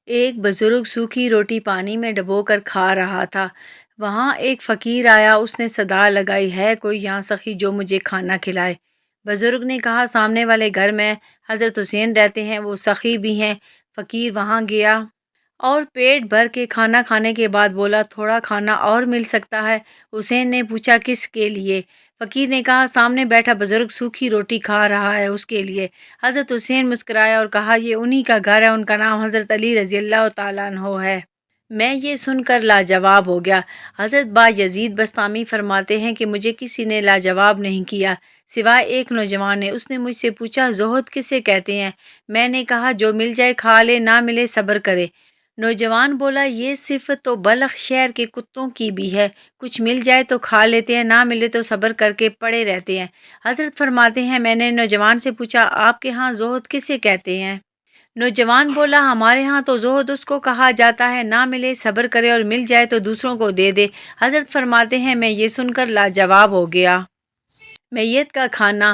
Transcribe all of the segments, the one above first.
ایک بزرگ سوکھی روٹی پانی میں ڈبو کر کھا رہا تھا۔ وہاں ایک فقیر آیا، اس نے صدا لگائی، ہے کوئی یہاں سخی جو مجھے کھانا کھلائے؟ بزرگ نے کہا، سامنے والے گھر میں حضرت حسین رہتے ہیں، وہ سخی بھی ہیں۔ فقیر وہاں گیا اور پیٹ بھر کے کھانا کھانے کے بعد بولا، تھوڑا کھانا اور مل سکتا ہے؟ حسین نے پوچھا، کس کے لیے؟ فقیر نے کہا، سامنے بیٹھا بزرگ سوکھی روٹی کھا رہا ہے، اس کے لیے۔ حضرت حسین مسکرایا اور کہا، یہ انہی کا گھر ہے، ان کا نام حضرت علی رضی اللہ تعالیٰ عنہ ہے۔ میں یہ سن کر لاجواب ہو گیا۔ حضرت با یزید بسطامی فرماتے ہیں کہ مجھے کسی نے لاجواب نہیں کیا سوائے ایک نوجوان نے۔ اس نے مجھ سے پوچھا، زہد کسے کہتے ہیں؟ میں نے کہا، جو مل جائے کھا لے، نہ ملے صبر کرے۔ نوجوان بولا، یہ صفت تو بلخ شہر کے کتوں کی بھی ہے، کچھ مل جائے تو کھا لیتے ہیں، نہ ملے تو صبر کر کے پڑے رہتے ہیں۔ حضرت فرماتے ہیں، میں نے نوجوان سے پوچھا، آپ کے ہاں زہد کسے کہتے ہیں؟ نوجوان بولا، ہمارے ہاں تو زہد اس کو کہا جاتا ہے، نہ ملے صبر کرے اور مل جائے تو دوسروں کو دے دے۔ حضرت فرماتے ہیں، میں یہ سن کر لاجواب ہو گیا۔ میت کا کھانا۔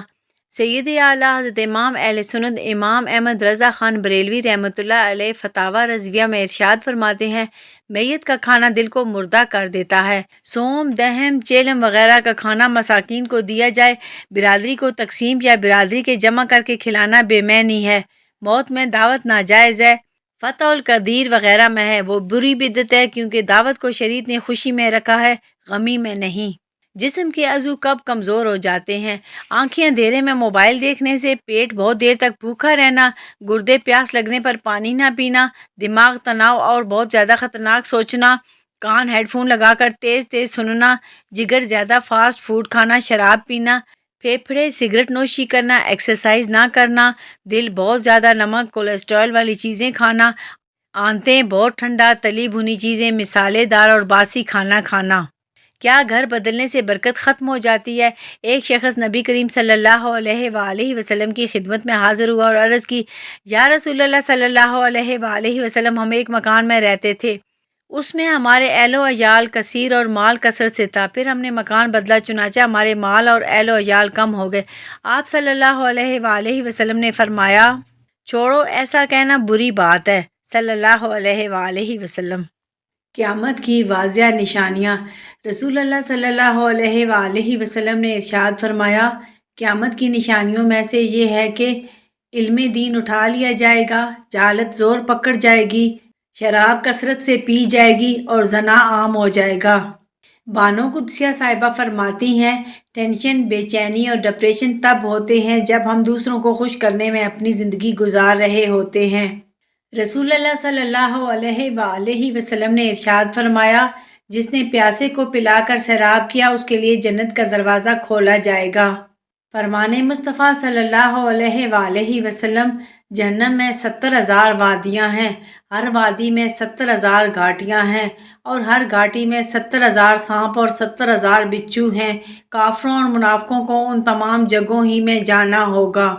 سید اعلیٰ حضرت امام اہل سنت امام احمد رضا خان بریلوی رحمۃ اللہ علیہ فتاویٰ رضویہ میں ارشاد فرماتے ہیں، میت کا کھانا دل کو مردہ کر دیتا ہے۔ سوم، دہم، چیلم وغیرہ کا کھانا مساکین کو دیا جائے، برادری کو تقسیم یا برادری کے جمع کر کے کھلانا بے معنی ہے۔ موت میں دعوت ناجائز ہے۔ فتح القدیر وغیرہ میں ہے، وہ بری بدعت ہے، کیونکہ دعوت کو شریعت نے خوشی میں رکھا ہے، غمی میں نہیں۔ جسم کے عضو کب کمزور ہو جاتے ہیں؟ آنکھیں اندھیرے میں موبائل دیکھنے سے، پیٹ بہت دیر تک بھوکا رہنا، گردے پیاس لگنے پر پانی نہ پینا، دماغ تناؤ اور بہت زیادہ خطرناک سوچنا، کان ہیڈ فون لگا کر تیز تیز سننا، جگر زیادہ فاسٹ فوڈ کھانا، شراب پینا، پھیپھڑے سگریٹ نوشی کرنا، ایکسرسائز نہ کرنا، دل بہت زیادہ نمک کولیسٹرول والی چیزیں کھانا، آنتیں بہت ٹھنڈا تلی بھنی چیزیں مسالے دار اور باسی کھانا کھانا۔ کیا گھر بدلنے سے برکت ختم ہو جاتی ہے؟ ایک شخص نبی کریم صلی اللہ علیہ وآلہ وسلم کی خدمت میں حاضر ہوا اور عرض کی، یا رسول اللہ صلی اللہ علیہ وآلہ وسلم، ہم ایک مکان میں رہتے تھے، اس میں ہمارے اہل و عیال کثیر اور مال کثرت سے تھا، پھر ہم نے مکان بدلا، چنانچہ ہمارے مال اور اہل و عیال کم ہو گئے۔ آپ صلی اللہ علیہ وآلہ وسلم نے فرمایا، چھوڑو، ایسا کہنا بری بات ہے، صلی اللہ علیہ وآلہ وسلم۔ قیامت کی واضح نشانیاں۔ رسول اللہ صلی اللہ علیہ وآلہ وسلم نے ارشاد فرمایا، قیامت کی نشانیوں میں سے یہ ہے کہ علم دین اٹھا لیا جائے گا، جہالت زور پکڑ جائے گی، شراب کثرت سے پی جائے گی اور زنا عام ہو جائے گا۔ بانو قدسیہ صاحبہ فرماتی ہیں، ٹینشن، بے چینی اور ڈپریشن تب ہوتے ہیں جب ہم دوسروں کو خوش کرنے میں اپنی زندگی گزار رہے ہوتے ہیں۔ رسول اللہ صلی اللہ علیہ وآلہ وسلم نے ارشاد فرمایا، جس نے پیاسے کو پلا کر سیراب کیا، اس کے لیے جنت کا دروازہ کھولا جائے گا۔ فرمان مصطفیٰ صلی اللہ علیہ وآلہ وسلم، جہنم میں 70,000 وادیاں ہیں، ہر وادی میں 70,000 گھاٹیاں ہیں، اور ہر گھاٹی میں 70,000 سانپ اور 70,000 بچھو ہیں۔ کافروں اور منافقوں کو ان تمام جگہوں ہی میں جانا ہوگا۔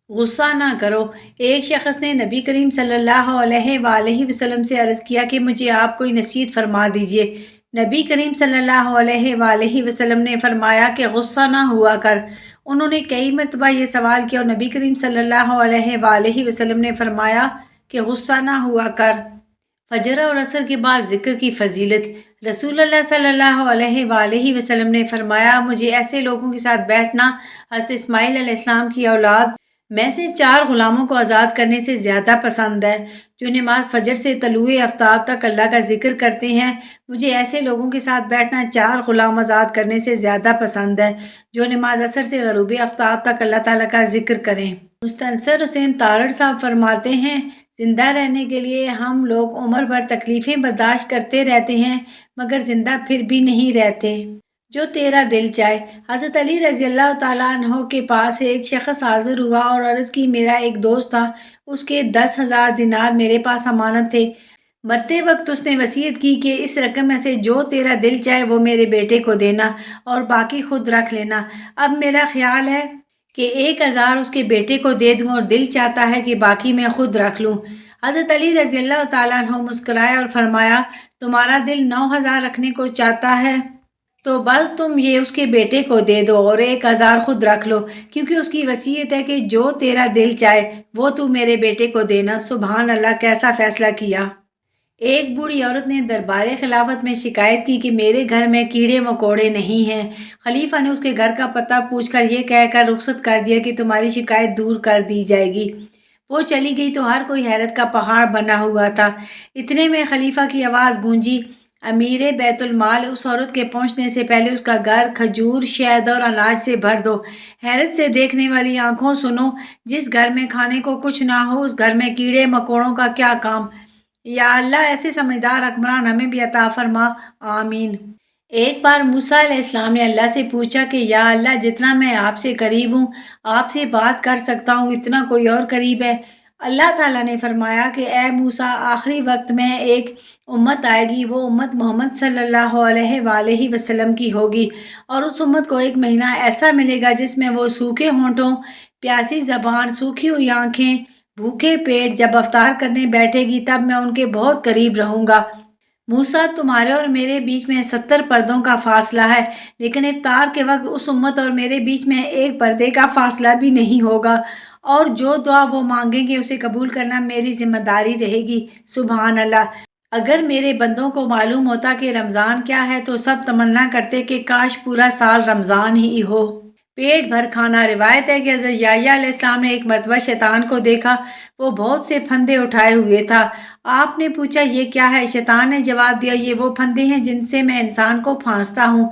غصہ نہ کرو۔ ایک شخص نے نبی کریم صلی اللہ علیہ وآلہ وسلم سے عرض کیا کہ مجھے آپ کوئی نصیحت فرما دیجئے۔ نبی کریم صلی اللہ علیہ وآلہ وسلم نے فرمایا کہ غصہ نہ ہوا کر۔ انہوں نے کئی مرتبہ یہ سوال کیا اور نبی کریم صلی اللہ علیہ وآلہ وسلم نے فرمایا کہ غصہ نہ ہوا کر۔ فجر اور عصر کے بعد ذکر کی فضیلت۔ رسول اللہ صلی اللہ علیہ وآلہ وسلم نے فرمایا، مجھے ایسے لوگوں کے ساتھ بیٹھنا حضرت اسماعیل علیہ السلام کی اولاد میں سے 4 غلاموں کو آزاد کرنے سے زیادہ پسند ہے، جو نماز فجر سے طلوع آفتاب تک اللہ کا ذکر کرتے ہیں۔ مجھے ایسے لوگوں کے ساتھ بیٹھنا 4 غلام آزاد کرنے سے زیادہ پسند ہے، جو نماز عصر سے غروب آفتاب تک اللہ تعالیٰ کا ذکر کریں۔ مستنصر حسین تارڑ صاحب فرماتے ہیں، زندہ رہنے کے لیے ہم لوگ عمر بھر تکلیفیں برداشت کرتے رہتے ہیں، مگر زندہ پھر بھی نہیں رہتے۔ جو تیرا دل چاہے۔ حضرت علی رضی اللہ تعالیٰ عنہ کے پاس ایک شخص حاضر ہوا اور عرض کی، میرا ایک دوست تھا، اس کے 10,000 دینار میرے پاس امانت تھے۔ مرتے وقت اس نے وصیت کی کہ اس رقم میں سے جو تیرا دل چاہے وہ میرے بیٹے کو دینا اور باقی خود رکھ لینا۔ اب میرا خیال ہے کہ 1,000 اس کے بیٹے کو دے دوں اور دل چاہتا ہے کہ باقی میں خود رکھ لوں۔ حضرت علی رضی اللہ تعالیٰ عنہ مسکرائے اور فرمایا، تمہارا دل 9,000 رکھنے کو چاہتا ہے تو بس تم یہ اس کے بیٹے کو دے دو اور 1,000 خود رکھ لو، کیونکہ اس کی وصیت ہے کہ جو تیرا دل چاہے وہ تو میرے بیٹے کو دینا۔ سبحان اللہ، کیسا فیصلہ کیا! ایک بوڑھی عورت نے دربار خلافت میں شکایت کی کہ میرے گھر میں کیڑے مکوڑے نہیں ہیں۔ خلیفہ نے اس کے گھر کا پتہ پوچھ کر یہ کہہ کر رخصت کر دیا کہ تمہاری شکایت دور کر دی جائے گی۔ وہ چلی گئی تو ہر کوئی حیرت کا پہاڑ بنا ہوا تھا۔ اتنے میں خلیفہ کی آواز گونجی، امیر بیت المال، اس عورت کے پہنچنے سے پہلے اس کا گھر کھجور، شہد اور اناج سے بھر دو۔ حیرت سے دیکھنے والی آنکھوں سنو، جس گھر میں کھانے کو کچھ نہ ہو اس گھر میں کیڑے مکوڑوں کا کیا کام؟ یا اللہ، ایسے سمجھدار حکمران ہمیں بھی عطا فرما، آمین۔ ایک بار موسیٰ علیہ السلام نے اللہ سے پوچھا کہ یا اللہ، جتنا میں آپ سے قریب ہوں، آپ سے بات کر سکتا ہوں، اتنا کوئی اور قریب ہے؟ اللہ تعالیٰ نے فرمایا کہ اے موسیٰ، آخری وقت میں ایک امت آئے گی، وہ امت محمد صلی اللہ علیہ وآلہ وسلم کی ہوگی، اور اس امت کو ایک مہینہ ایسا ملے گا جس میں وہ سوکھے ہونٹوں، پیاسی زبان، سوکھی ہوئی آنکھیں، بھوکے پیٹ جب افطار کرنے بیٹھے گی تب میں ان کے بہت قریب رہوں گا۔ موسیٰ، تمہارے اور میرے بیچ میں 70 پردوں کا فاصلہ ہے، لیکن افطار کے وقت اس امت اور میرے بیچ میں ایک پردے کا فاصلہ بھی نہیں ہوگا، اور جو دعا وہ مانگیں گے اسے قبول کرنا میری ذمہ داری رہے گی۔ سبحان اللہ! اگر میرے بندوں کو معلوم ہوتا کہ رمضان کیا ہے تو سب تمنا کرتے کہ کاش پورا سال رمضان ہی ہو۔ پیٹ بھر کھانا۔ روایت ہے کہ حضرت یحییٰ علیہ السلام نے ایک مرتبہ شیطان کو دیکھا، وہ بہت سے پھندے اٹھائے ہوئے تھا۔ آپ نے پوچھا یہ کیا ہے؟ شیطان نے جواب دیا، یہ وہ پھندے ہیں جن سے میں انسان کو پھانستا ہوں۔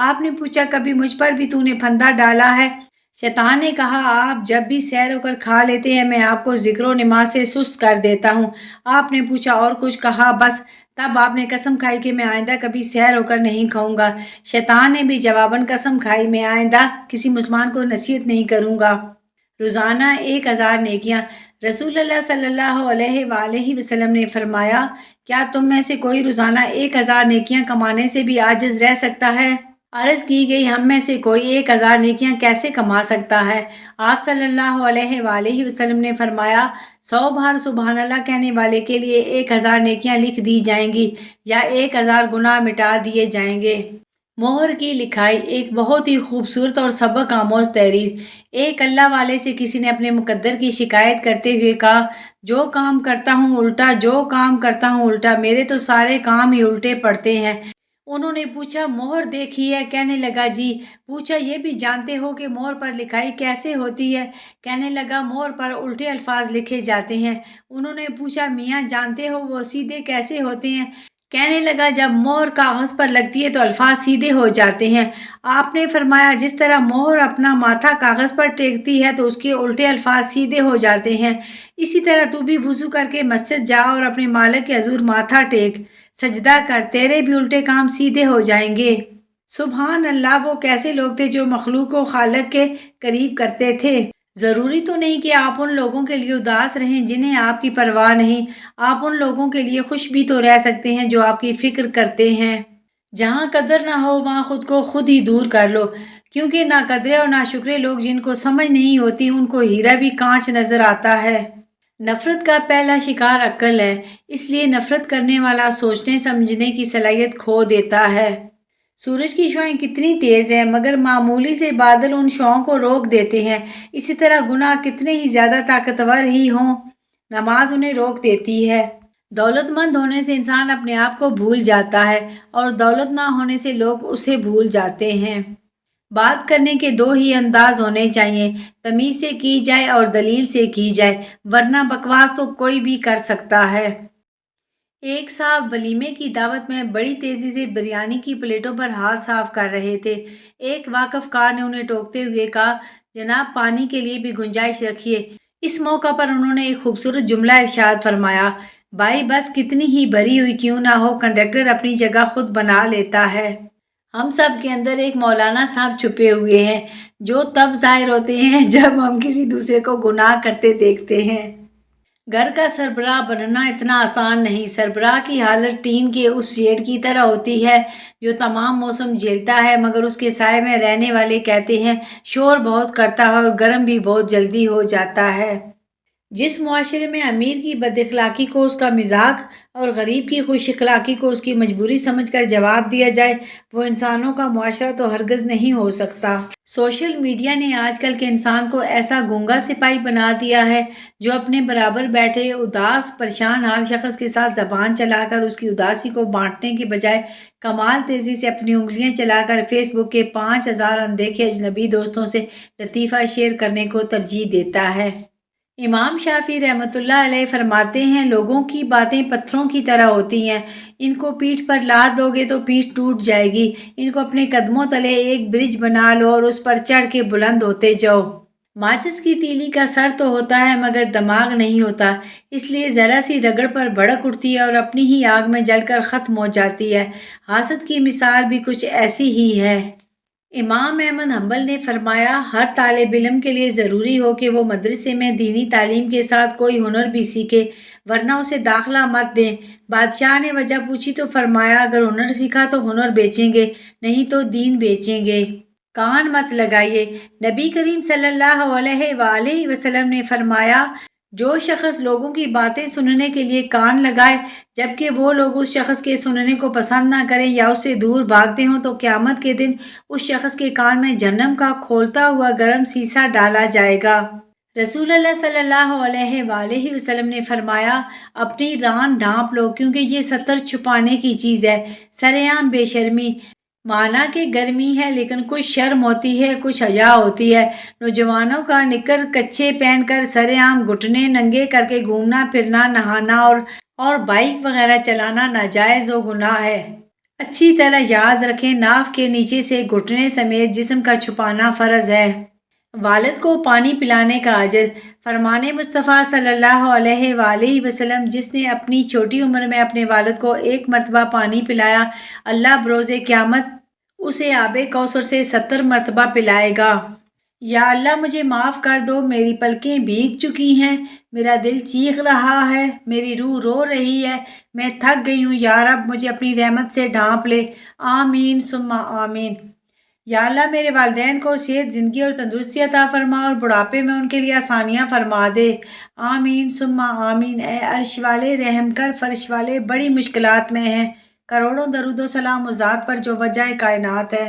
آپ نے پوچھا کبھی مجھ پر بھی تو نے پھندا ڈالا ہے؟ شیطان نے کہا، آپ جب بھی سیر ہو کر کھا لیتے ہیں میں آپ کو ذکر و نماز سے سست کر دیتا ہوں۔ آپ نے پوچھا اور کچھ؟ کہا بس۔ تب آپ نے قسم کھائی کہ میں آئندہ کبھی سیر ہو کر نہیں کھاؤں گا۔ شیطان نے بھی جواباً قسم کھائی، میں آئندہ کسی مسلمان کو نصیحت نہیں کروں گا۔ روزانہ 1,000 نیکیاں۔ رسول اللہ صلی اللہ علیہ وآلہ وسلم نے فرمایا، کیا تم میں سے کوئی روزانہ 1,000 نیکیاں کمانے سے بھی عاجز رہ سکتا ہے؟ عرض کی گئی، ہم میں سے کوئی 1,000 نیکیاں کیسے کما سکتا ہے؟ آپ صلی اللہ علیہ وآلہ وسلم نے فرمایا، 100 بار سبحان اللہ کہنے والے کے لیے 1,000 نیکیاں لکھ دی جائیں گی یا 1,000 گناہ مٹا دیے جائیں گے۔ مہر کی لکھائی۔ ایک بہت ہی خوبصورت اور سبق آموز تحریر۔ ایک اللہ والے سے کسی نے اپنے مقدر کی شکایت کرتے ہوئے کہا، جو کام کرتا ہوں الٹا، جو کام کرتا ہوں الٹا، میرے تو سارے کام ہی الٹے پڑتے ہیں۔ انہوں نے پوچھا، مہر دیکھی ہے؟ کہنے لگا جی۔ پوچھا، یہ بھی جانتے ہو کہ مہر پر لکھائی کیسے ہوتی ہے؟ کہنے لگا، مہر پر الٹے الفاظ لکھے جاتے ہیں۔ انہوں نے پوچھا، میاں جانتے ہو وہ سیدھے کیسے ہوتے ہیں؟ کہنے لگا، جب مہر کاغذ پر لگتی ہے تو الفاظ سیدھے ہو جاتے ہیں۔ آپ نے فرمایا، جس طرح مہر اپنا ماتھا کاغذ پر ٹیکتی ہے تو اس کے الٹے الفاظ سیدھے ہو جاتے ہیں، اسی طرح تو بھی وضو کر کے مسجد جا اور اپنے مالک کے حضور ماتھا ٹیک، سجدہ کر، تیرے بھی الٹے کام سیدھے ہو جائیں گے۔ سبحان اللہ! وہ کیسے لوگ تھے جو مخلوق کو خالق کے قریب کرتے تھے۔ ضروری تو نہیں کہ آپ ان لوگوں کے لیے اداس رہیں جنہیں آپ کی پرواہ نہیں، آپ ان لوگوں کے لیے خوش بھی تو رہ سکتے ہیں جو آپ کی فکر کرتے ہیں۔ جہاں قدر نہ ہو وہاں خود کو خود ہی دور کر لو، کیونکہ ناقدرے اور ناشکرے لوگ جن کو سمجھ نہیں ہوتی ان کو ہیرا بھی کانچ نظر آتا ہے۔ نفرت کا پہلا شکار عقل ہے، اس لیے نفرت کرنے والا سوچنے سمجھنے کی صلاحیت کھو دیتا ہے۔ سورج کی شعاعیں کتنی تیز ہیں مگر معمولی سے بادل ان شعاؤں کو روک دیتے ہیں، اسی طرح گناہ کتنے ہی زیادہ طاقتور ہی ہوں، نماز انہیں روک دیتی ہے۔ دولت مند ہونے سے انسان اپنے آپ کو بھول جاتا ہے اور دولت نہ ہونے سے لوگ اسے بھول جاتے ہیں۔ بات کرنے کے دو ہی انداز ہونے چاہیے، تمیز سے کی جائے اور دلیل سے کی جائے، ورنہ بکواس تو کوئی بھی کر سکتا ہے۔ ایک صاحب ولیمے کی دعوت میں بڑی تیزی سے بریانی کی پلیٹوں پر ہاتھ صاف کر رہے تھے۔ ایک واقف کار نے انہیں ٹوکتے ہوئے کہا، جناب پانی کے لیے بھی گنجائش رکھیے۔ اس موقع پر انہوں نے ایک خوبصورت جملہ ارشاد فرمایا، بھائی بس کتنی ہی بھری ہوئی کیوں نہ ہو، کنڈکٹر اپنی جگہ خود بنا لیتا ہے۔ ہم سب کے اندر ایک مولانا صاحب چھپے ہوئے ہیں جو تب ظاہر ہوتے ہیں جب ہم کسی دوسرے کو گناہ کرتے دیکھتے ہیں۔ گھر کا سربراہ بننا اتنا آسان نہیں۔ سربراہ کی حالت ٹین کے اس شیڈ کی طرح ہوتی ہے جو تمام موسم جھیلتا ہے مگر اس کے سائے میں رہنے والے کہتے ہیں شور بہت کرتا ہے اور گرم بھی بہت جلدی ہو جاتا ہے۔ جس معاشرے میں امیر کی بد اخلاقی کو اس کا مزاق اور غریب کی خوش اخلاقی کو اس کی مجبوری سمجھ کر جواب دیا جائے، وہ انسانوں کا معاشرہ تو ہرگز نہیں ہو سکتا۔ سوشل میڈیا نے آج کل کے انسان کو ایسا گونگا سپاہی بنا دیا ہے جو اپنے برابر بیٹھے اداس پریشان حال شخص کے ساتھ زبان چلا کر اس کی اداسی کو بانٹنے کے بجائے کمال تیزی سے اپنی انگلیاں چلا کر فیس بک کے 5,000 اندیکھے اجنبی دوستوں سے لطیفہ شیئر کرنے کو ترجیح دیتا ہے۔ امام شافعی رحمۃ اللہ علیہ فرماتے ہیں، لوگوں کی باتیں پتھروں کی طرح ہوتی ہیں، ان کو پیٹھ پر لاد دو گے تو پیٹھ ٹوٹ جائے گی، ان کو اپنے قدموں تلے ایک برج بنا لو اور اس پر چڑھ کے بلند ہوتے جاؤ۔ ماچس کی تیلی کا سر تو ہوتا ہے مگر دماغ نہیں ہوتا، اس لیے ذرا سی رگڑ پر بھڑک اٹھتی ہے اور اپنی ہی آگ میں جل کر ختم ہو جاتی ہے۔ حاسد کی مثال بھی کچھ ایسی ہی ہے۔ امام احمد حنبل نے فرمایا، ہر طالب علم کے لیے ضروری ہو کہ وہ مدرسے میں دینی تعلیم کے ساتھ کوئی ہنر بھی سیکھے، ورنہ اسے داخلہ مت دیں۔ بادشاہ نے وجہ پوچھی تو فرمایا، اگر ہنر سیکھا تو ہنر بیچیں گے، نہیں تو دین بیچیں گے۔ کان مت لگائیے۔ نبی کریم صلی اللہ علیہ وآلہ وسلم نے فرمایا، جو شخص لوگوں کی باتیں سننے کے لیے کان لگائے جبکہ وہ لوگ اس شخص کے سننے کو پسند نہ کریں یا اس سے دور بھاگتے ہوں تو قیامت کے دن اس شخص کے کان میں جہنم کا کھولتا ہوا گرم سیسا ڈالا جائے گا۔ رسول اللہ صلی اللہ علیہ وآلہ وسلم نے فرمایا، اپنی ران ڈھانپ لو کیونکہ یہ ستر چھپانے کی چیز ہے۔ سرعام بے شرمی، مانا کہ گرمی ہے لیکن کچھ شرم ہوتی ہے، کچھ حیا ہوتی ہے۔ نوجوانوں کا نکر کچھے پہن کر سرعام گھٹنے ننگے کر کے گھومنا پھرنا، نہانا اور بائیک وغیرہ چلانا ناجائز و گناہ ہے۔ اچھی طرح یاد رکھیں، ناف کے نیچے سے گھٹنے سمیت جسم کا چھپانا فرض ہے۔ والد کو پانی پلانے کا اجر۔ فرمان مصطفیٰ صلی اللہ علیہ وآلہ وسلم، جس نے اپنی چھوٹی عمر میں اپنے والد کو 1 مرتبہ پانی پلایا، اللہ بروز قیامت اسے آب کوثر سے 70 مرتبہ پلائے گا۔ یا اللہ مجھے معاف کر دو، میری پلکیں بھیگ چکی ہیں، میرا دل چیخ رہا ہے، میری روح رو رہی ہے، میں تھک گئی ہوں، یا رب مجھے اپنی رحمت سے ڈھانپ لے، آمین ثم آمین۔ یا اللہ میرے والدین کو صحت، زندگی اور تندرستی عطا فرما اور بڑھاپے میں ان کے لیے آسانیاں فرما دے، آمین ثم آمین۔ اے عرش والے رحم کر، فرش والے بڑی مشکلات میں ہیں، کروڑوں درود و سلام اس ذات پر جو وجہ کائنات ہے۔